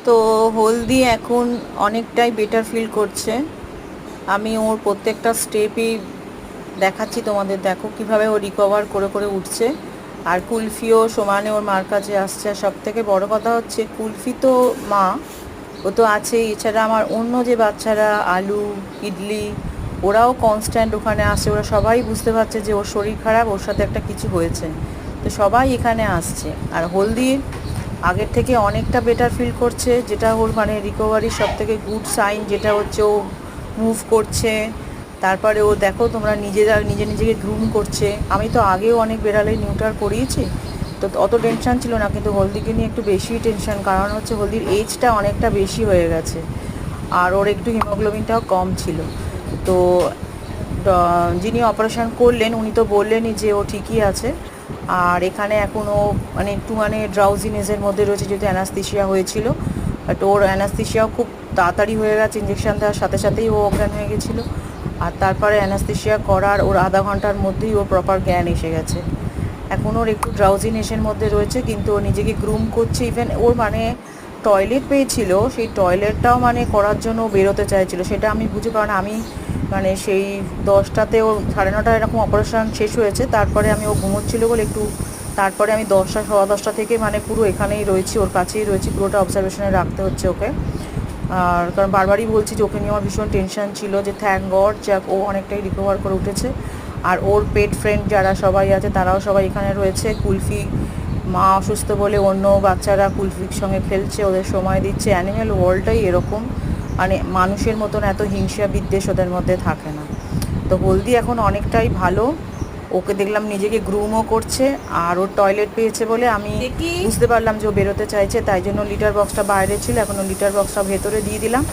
তো হলদি এখন অনেকটাই বেটার ফিল করছে। আমি ওর প্রত্যেকটা স্টেপই দেখাচ্ছি তোমাদের, দেখো কিভাবে ও রিকভার করে করে উঠছে। আর কুলফিও সমানে ওর মার কাছে আসছে। আর সব থেকে বড় কথা হচ্ছে কুলফি তো মা, ও তো আছেই, এছাড়া আমার অন্য যে বাচ্চারা আলু, ইডলি, ওরাও কনস্ট্যান্ট ওখানে আসছে। ওরা সবাই বুঝতে পারছে যে ওর শরীর খারাপ, ওর সাথে একটা কিছু হয়েছে, তো সবাই এখানে আসছে। আর হলদি আগের থেকে অনেকটা বেটার ফিল করছে, যেটা ওর মানে রিকভারির সব থেকে গুড সাইন, যেটা হচ্ছে ও মুভ করছে। তারপরে ও দেখো তোমরা নিজেকে গ্রুম করছে। আমি তো আগেও অনেক বেড়ালে নিউটার করিয়েছি, তো অত টেনশান ছিল না, কিন্তু হলদিকে নিয়ে একটু বেশি টেনশান, কারণ হচ্ছে হলদির এজটা অনেকটা বেশি হয়ে গেছে আর ওর একটু হিমোগ্লোবিনটাও কম ছিল। তো যিনি অপারেশন করলেন উনি তো বললেনই যে ও ঠিকই আছে। আর এখানে এখনও মানে একটু মানে ড্রাউজিনেসের মধ্যে রয়েছে, যেহেতু অ্যানাস্থেশিয়া হয়েছিল। বাট ওর অ্যানাস্থেশিয়াও খুব তাড়াতাড়ি হয়ে গেছে, ইঞ্জেকশন দেওয়ার সাথে সাথেই ও অজ্ঞান হয়ে গেছিলো। আর তারপরে অ্যানাস্থেশিয়া করার ওর আধা ঘন্টার মধ্যেই ওর প্রপার জ্ঞান এসে গেছে। এখন ওর একটু ড্রাউজিনেসের মধ্যে রয়েছে, কিন্তু ও নিজেকে গ্রুম করছে। ইভেন ওর মানে টয়লেট পেয়েছিল, সেই টয়লেটটাও মানে করার জন্য বেরোতে চাইছিল। সেটা আমি বুঝি, কারণ আমি মানে সেই 10টাতে ওর 9:30 এরকম অপারেশন শেষ হয়েছে, তারপরে আমি ও ঘুমোচ্ছিল বলে একটু, তারপরে আমি 10টা 10:15 থেকে মানে পুরো এখানেই রয়েছি, ওর কাছেই রয়েছি, পুরোটা অবজারভেশনে রাখতে হচ্ছে ওকে। আর কারণ বারবারই বলছি যে ওকে নিয়ে আমার ভীষণ টেনশন ছিল, যে থ্যাঙ্ক গড যাক ও অনেকটাই রিকভার করে উঠেছে। আর ওর পেট ফ্রেন্ড যারা সবাই আছে তারাও সবাই এখানে রয়েছে। কুলফি মা অসুস্থ বলে অন্য বাচ্চারা কুলফির সঙ্গে খেলছে, ওদের সময় দিচ্ছে। অ্যানিম্যাল ওয়ার্ল্ডটাই এরকম, মানে মানুষের মতন এত হিংসা বিদ্বেষ ওদের মধ্যে থাকে না। তো হলদি এখন অনেকটাই ভালো, ওকে দেখলাম নিজেকে গ্রুমও করছে। আর ওর টয়লেট পেয়েছে বলে আমি বুঝতে পারলাম যে ও বেরোতে চাইছে, তাই জন্য লিটার বক্সটা বাইরে ছিল, এখন লিটার বক্সটা ভেতরে দিয়ে দিলাম।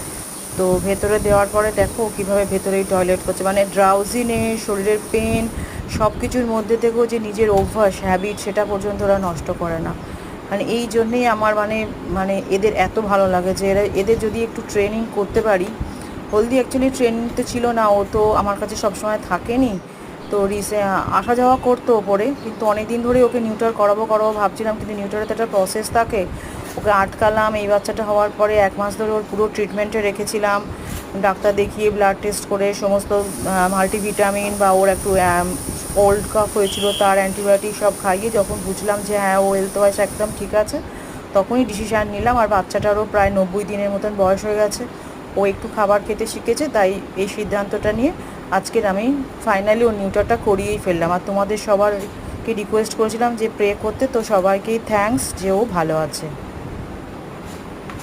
তো ভেতরে দেওয়ার পরে দেখো কীভাবে ভেতরেই টয়লেট করছে, মানে ড্রাউজিনেস, শরীরের পেন, সব কিছুর মধ্যে থেকেও যে নিজের অভ্যাস হ্যাবিট সেটা পর্যন্ত ওরা নষ্ট করে না। মানে এই জন্যেই আমার মানে মানে এদের এত ভালো লাগে যে এদের যদি একটু ট্রেনিং করতে পারি। হলদি অ্যাকচুয়ালি ট্রেনিংতে ছিল না, ও তো আমার কাছে সবসময় থাকেনি, তো আসা যাওয়া করতো ওপরে, কিন্তু অনেক দিন ধরে ওকে নিউটার করাবো ভাবছিলাম, কিন্তু নিউটারে তো একটা প্রসেস থাকে। ওকে আটকালাম, এই বাচ্চাটা হওয়ার পরে 1 মাস ধরে ওর পুরো ট্রিটমেন্টে রেখেছিলাম, ডাক্তার দেখিয়ে ব্লাড টেস্ট করে সমস্ত মাল্টিভিটামিন বা ওর একটু কোল্ড কাফ হয়েছিল তার অ্যান্টিবায়োটিক সব খাইয়ে যখন বুঝলাম যে হ্যাঁ ও হেলথ ওয়াইজ একদম ঠিক আছে, তখনই ডিসিশান নিলাম। আর বাচ্চাটারও প্রায় 90 দিনের মতন বয়স হয়ে গেছে, ও একটু খাবার খেতে শিখেছে, তাই এই সিদ্ধান্তটা নিয়ে আজকের আমি ফাইনালি ওর নিউটারটা করিয়েই ফেললাম। আর তোমাদের সবারকে রিকোয়েস্ট করেছিলাম যে প্রে করতে, তো সবাইকেই থ্যাঙ্কস যে ও ভালো আছে।